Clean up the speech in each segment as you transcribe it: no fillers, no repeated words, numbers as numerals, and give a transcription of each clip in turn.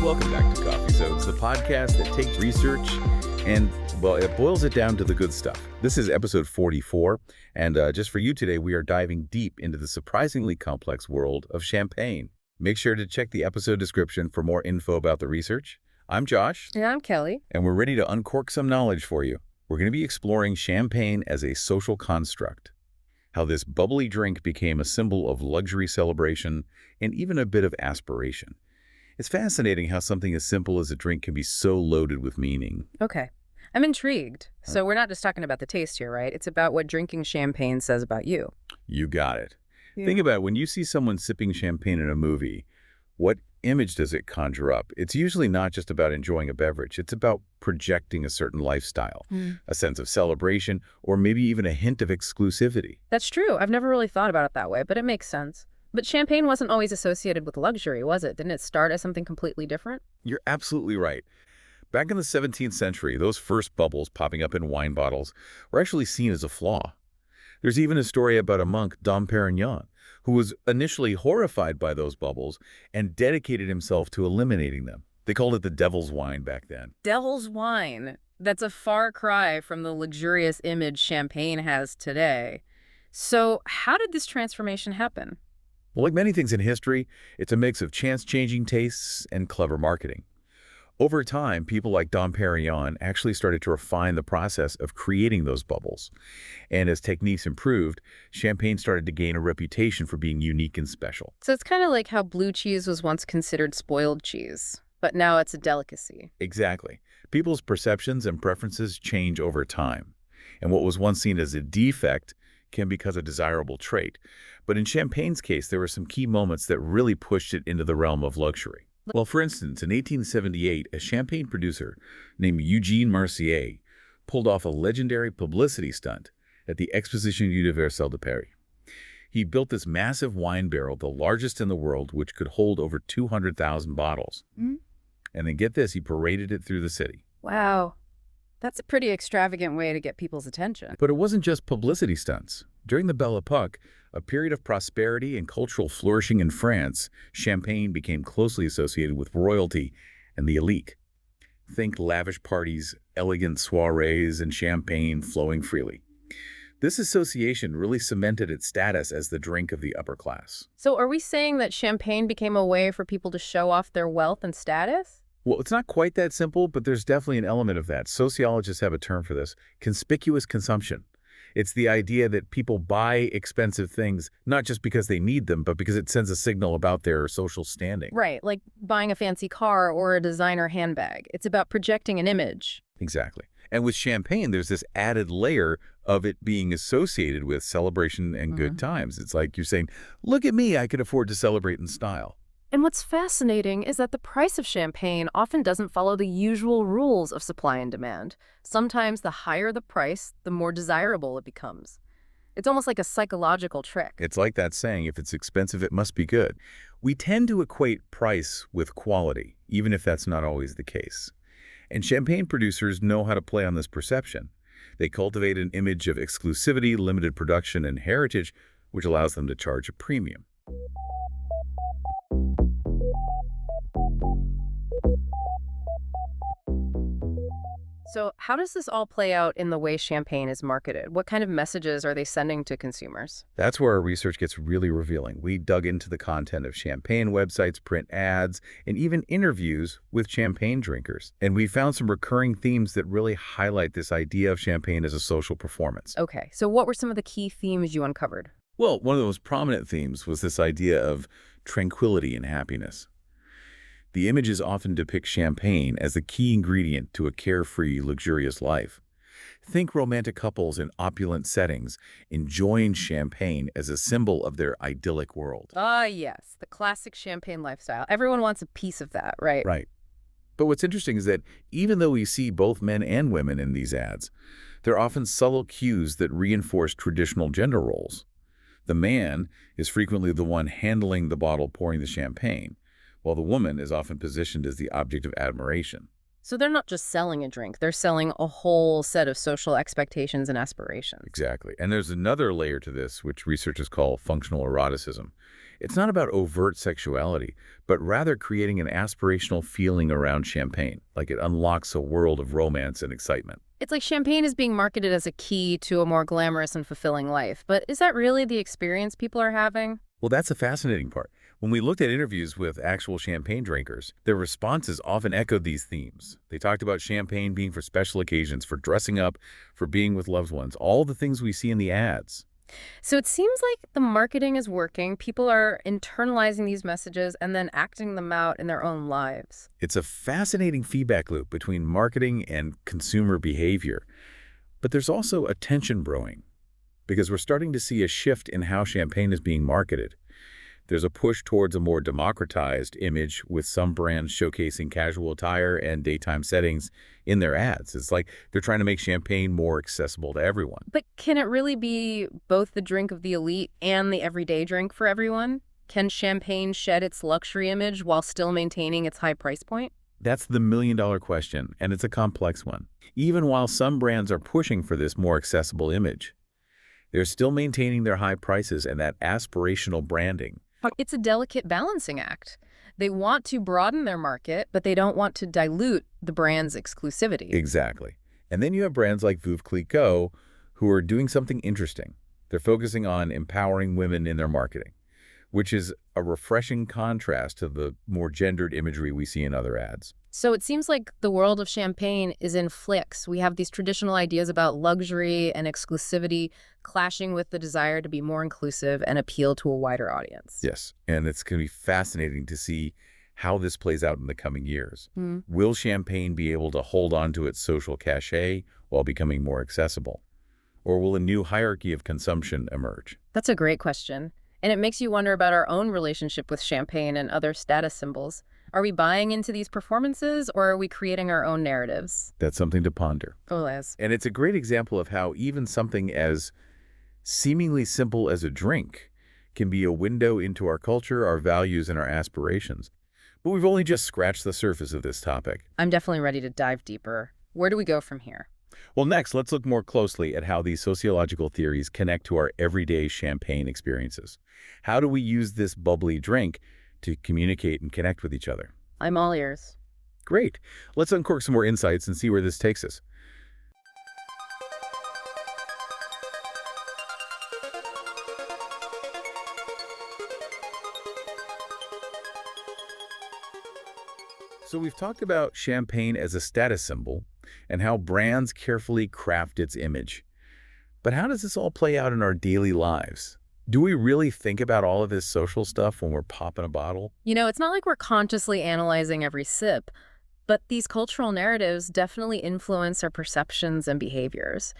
welcome back to Coffeesodes, the podcast that takes research and, well, it boils it down to the good stuff. This is episode 44, and just for you today, we are diving deep into the surprisingly complex world of champagne. Make sure to check the episode description for more info about the research. I'm Josh. And I'm Kelly. And we're ready to uncork some knowledge for you. We're going to be exploring champagne as a social construct, how this bubbly drink became a symbol of luxury celebration and even a bit of aspiration. It's fascinating how something as simple as a drink can be so loaded with meaning. Okay. I'm intrigued. So we're not just talking about the taste here, right? It's about what drinking champagne says about you. You got it. Yeah. Think about it. When you see someone sipping champagne in a movie, what image does it conjure up? It's usually not just about enjoying a beverage. It's about projecting a certain lifestyle, a sense of celebration, or maybe even a hint of exclusivity. That's true. I've never really thought about it that way, but it makes sense. But champagne wasn't always associated with luxury, was it? Didn't it start as something completely different? You're absolutely right. Back in the 17th century, those first bubbles popping up in wine bottles were actually seen as a flaw. There's even a story about a monk, Dom Perignon, who was initially horrified by those bubbles and dedicated himself to eliminating them. They called it the devil's wine back then. Devil's wine. That's a far cry from the luxurious image champagne has today. So how did this transformation happen? Well, like many things in history, it's a mix of chance-changing tastes and clever marketing. Over time, people like Dom Perignon actually started to refine the process of creating those bubbles. And as techniques improved, champagne started to gain a reputation for being unique and special. So it's kind of like how blue cheese was once considered spoiled cheese, but now it's a delicacy. Exactly. People's perceptions and preferences change over time. And what was once seen as a defect can become a desirable trait. But in champagne's case, there were some key moments that really pushed it into the realm of luxury. Well, for instance, in 1878, a champagne producer named Eugène Mercier pulled off a legendary publicity stunt at the Exposition Universelle de Paris. He built this massive wine barrel, the largest in the world, which could hold over 200,000 bottles. And then get this, he paraded it through the city. Wow. That's a pretty extravagant way to get people's attention. But it wasn't just publicity stunts. During the Belle Epoque, a period of prosperity and cultural flourishing in France, champagne became closely associated with royalty and the elite. Think lavish parties, elegant soirees, and champagne flowing freely. This association really cemented its status as the drink of the upper class. So are we saying that champagne became a way for people to show off their wealth and status? Well, it's not quite that simple, but there's definitely an element of that. Sociologists have a term for this: conspicuous consumption. It's the idea that people buy expensive things not just because they need them, but because it sends a signal about their social standing. Right, like buying a fancy car or a designer handbag. It's about projecting an image. Exactly. And with champagne, there's this added layer of it being associated with celebration and good times. It's like you're saying, look at me, I can afford to celebrate in style. And what's fascinating is that the price of champagne often doesn't follow the usual rules of supply and demand. Sometimes the higher the price, the more desirable it becomes. It's almost like a psychological trick. It's like that saying, if it's expensive, it must be good. We tend to equate price with quality, even if that's not always the case. And champagne producers know how to play on this perception. They cultivate an image of exclusivity, limited production, and heritage, which allows them to charge a premium. So how does this all play out in the way champagne is marketed? What kind of messages are they sending to consumers? That's where our research gets really revealing. We dug into the content of champagne websites, print ads, and even interviews with champagne drinkers. And we found some recurring themes that really highlight this idea of champagne as a social performance. Okay, so what were some of the key themes you uncovered? Well, one of the most prominent themes was this idea of tranquility and happiness. The images often depict champagne as the key ingredient to a carefree, luxurious life. Think romantic couples in opulent settings enjoying champagne as a symbol of their idyllic world. Ah, yes, the classic champagne lifestyle. Everyone wants a piece of that, right? Right. But what's interesting is that even though we see both men and women in these ads, there are often subtle cues that reinforce traditional gender roles. The man is frequently the one handling the bottle pouring the champagne, while the woman is often positioned as the object of admiration. So they're not just selling a drink, they're selling a whole set of social expectations and aspirations. Exactly. And there's another layer to this, which researchers call functional eroticism. It's not about overt sexuality, but rather creating an aspirational feeling around champagne, like it unlocks a world of romance and excitement. It's like champagne is being marketed as a key to a more glamorous and fulfilling life. But is that really the experience people are having? Well, that's a fascinating part. When we looked at interviews with actual champagne drinkers, their responses often echoed these themes. They talked about champagne being for special occasions, for dressing up, for being with loved ones, all the things we see in the ads. So it seems like the marketing is working. People are internalizing these messages and then acting them out in their own lives. It's a fascinating feedback loop between marketing and consumer behavior. But there's also a tension brewing, because we're starting to see a shift in how champagne is being marketed. There's a push towards a more democratized image, with some brands showcasing casual attire and daytime settings in their ads. It's like they're trying to make champagne more accessible to everyone. But can it really be both the drink of the elite and the everyday drink for everyone? Can champagne shed its luxury image while still maintaining its high price point? That's the million-dollar question, and it's a complex one. Even while some brands are pushing for this more accessible image, they're still maintaining their high prices and that aspirational branding. It's a delicate balancing act. They want to broaden their market, but they don't want to dilute the brand's exclusivity. Exactly. And then you have brands like Veuve Clicquot who are doing something interesting. They're focusing on empowering women in their marketing, which is a refreshing contrast to the more gendered imagery we see in other ads. So it seems like the world of champagne is in flux. We have these traditional ideas about luxury and exclusivity clashing with the desire to be more inclusive and appeal to a wider audience. Yes, and it's going to be fascinating to see how this plays out in the coming years. Hmm. Will champagne be able to hold on to its social cachet while becoming more accessible? Or will a new hierarchy of consumption emerge? That's a great question. And it makes you wonder about our own relationship with champagne and other status symbols. Are we buying into these performances, or are we creating our own narratives? That's something to ponder. Oh, Les. And it's a great example of how even something as seemingly simple as a drink can be a window into our culture, our values, and our aspirations. But we've only just scratched the surface of this topic. I'm definitely ready to dive deeper. Where do we go from here? Well, next, let's look more closely at how these sociological theories connect to our everyday champagne experiences. How do we use this bubbly drink to communicate and connect with each other? I'm all ears. Great. Let's uncork some more insights and see where this takes us. So we've talked about champagne as a status symbol and how brands carefully craft its image. But how does this all play out in our daily lives? Do we really think about all of this social stuff when we're popping a bottle? You know, it's not like we're consciously analyzing every sip, but these cultural narratives definitely influence our perceptions and behaviors.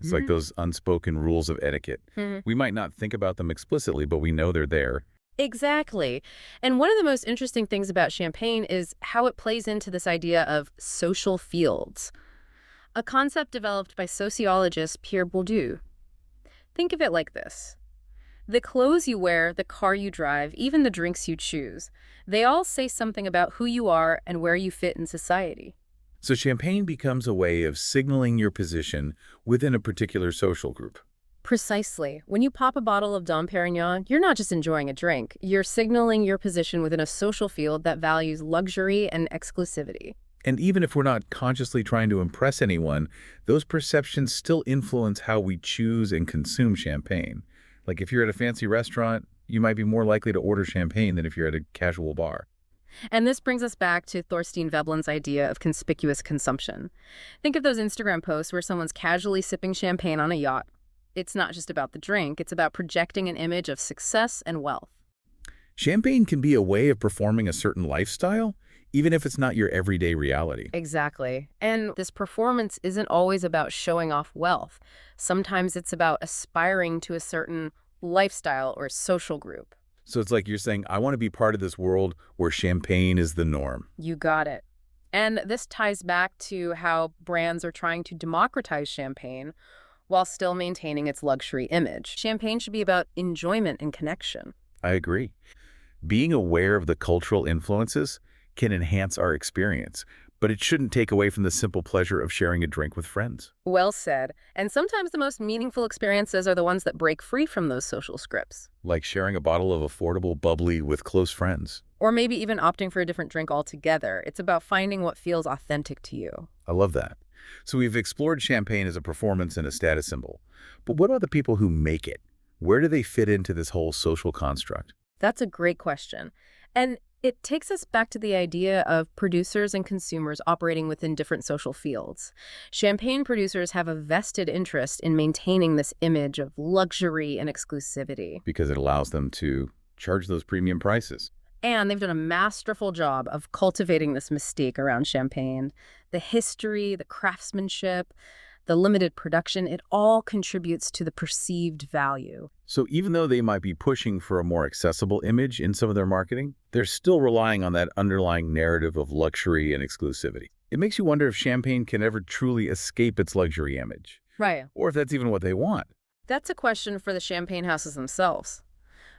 It's like those unspoken rules of etiquette. Mhm. We might not think about them explicitly, but we know they're there. Exactly. And one of the most interesting things about champagne is how it plays into this idea of social fields, a concept developed by sociologist Pierre Bourdieu. Think of it like this. The clothes you wear, the car you drive, even the drinks you choose, they all say something about who you are and where you fit in society. So champagne becomes a way of signaling your position within a particular social group. Precisely. When you pop a bottle of Dom Perignon, you're not just enjoying a drink. You're signaling your position within a social field that values luxury and exclusivity. And even if we're not consciously trying to impress anyone, those perceptions still influence how we choose and consume champagne. Like if you're at a fancy restaurant, you might be more likely to order champagne than if you're at a casual bar. And this brings us back to Thorstein Veblen's idea of conspicuous consumption. Think of those Instagram posts where someone's casually sipping champagne on a yacht. It's not just about the drink, it's about projecting an image of success and wealth. Champagne can be a way of performing a certain lifestyle, even if it's not your everyday reality. Exactly. And this performance isn't always about showing off wealth. Sometimes it's about aspiring to a certain lifestyle or social group. So it's like you're saying, I want to be part of this world where champagne is the norm. You got it. And this ties back to how brands are trying to democratize champagne while still maintaining its luxury image. Champagne should be about enjoyment and connection. I agree. Being aware of the cultural influences can enhance our experience, But it shouldn't take away from the simple pleasure of sharing a drink with friends. Well said. And sometimes the most meaningful experiences are the ones that break free from those social scripts. Like sharing a bottle of affordable bubbly with close friends. Or maybe even opting for a different drink altogether. It's about finding what feels authentic to you. I love that. So we've explored champagne as a performance and a status symbol. But what about the people who make it? Where do they fit into this whole social construct? That's a great question. And it takes us back to the idea of producers and consumers operating within different social fields. Champagne producers have a vested interest in maintaining this image of luxury and exclusivity. Because it allows them to charge those premium prices. And they've done a masterful job of cultivating this mystique around champagne. The history, the craftsmanship, the limited production, it all contributes to the perceived value. So even though they might be pushing for a more accessible image in some of their marketing, they're still relying on that underlying narrative of luxury and exclusivity. It makes you wonder if champagne can ever truly escape its luxury image, Right. or if that's even what they want. That's a question for the champagne houses themselves.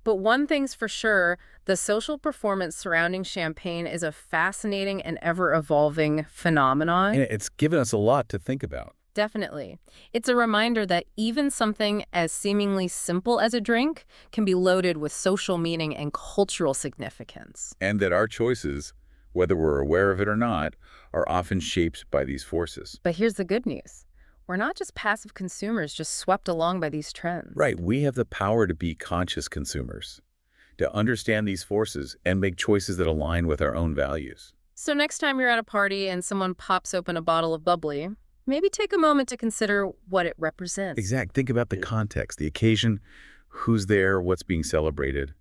But one thing's for sure, the social performance surrounding champagne is a fascinating and ever-evolving phenomenon. And it's given us a lot to think about. Definitely. It's a reminder that even something as seemingly simple as a drink can be loaded with social meaning and cultural significance. And that our choices, whether we're aware of it or not, are often shaped by these forces. But here's the good news. We're not just passive consumers just swept along by these trends. Right, we have the power to be conscious consumers, to understand these forces and make choices that align with our own values. So next time you're at a party and someone pops open a bottle of bubbly, maybe take a moment to consider what it represents. Exact. Think about the context, the occasion, who's there, what's being celebrated,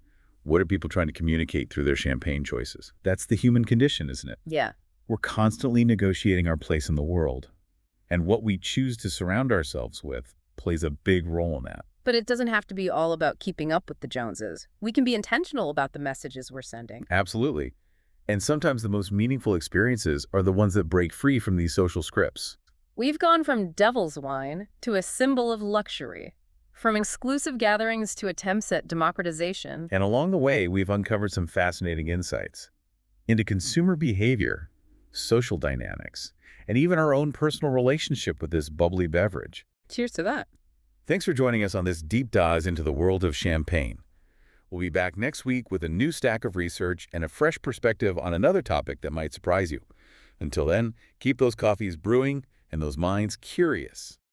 what are people trying to communicate through their champagne choices. That's the human condition, isn't it? Yeah. We're constantly negotiating our place in the world. And what we choose to surround ourselves with plays a big role in that. But it doesn't have to be all about keeping up with the Joneses. We can be intentional about the messages we're sending. Absolutely. And sometimes the most meaningful experiences are the ones that break free from these social scripts. We've gone from devil's wine to a symbol of luxury, from exclusive gatherings to attempts at democratization. And along the way, we've uncovered some fascinating insights into consumer behavior, social dynamics, and even our own personal relationship with this bubbly beverage. Cheers to that. Thanks for joining us on this deep dive into the world of champagne. We'll be back next week with a new stack of research and a fresh perspective on another topic that might surprise you. Until then, keep those coffees brewing and those minds curious.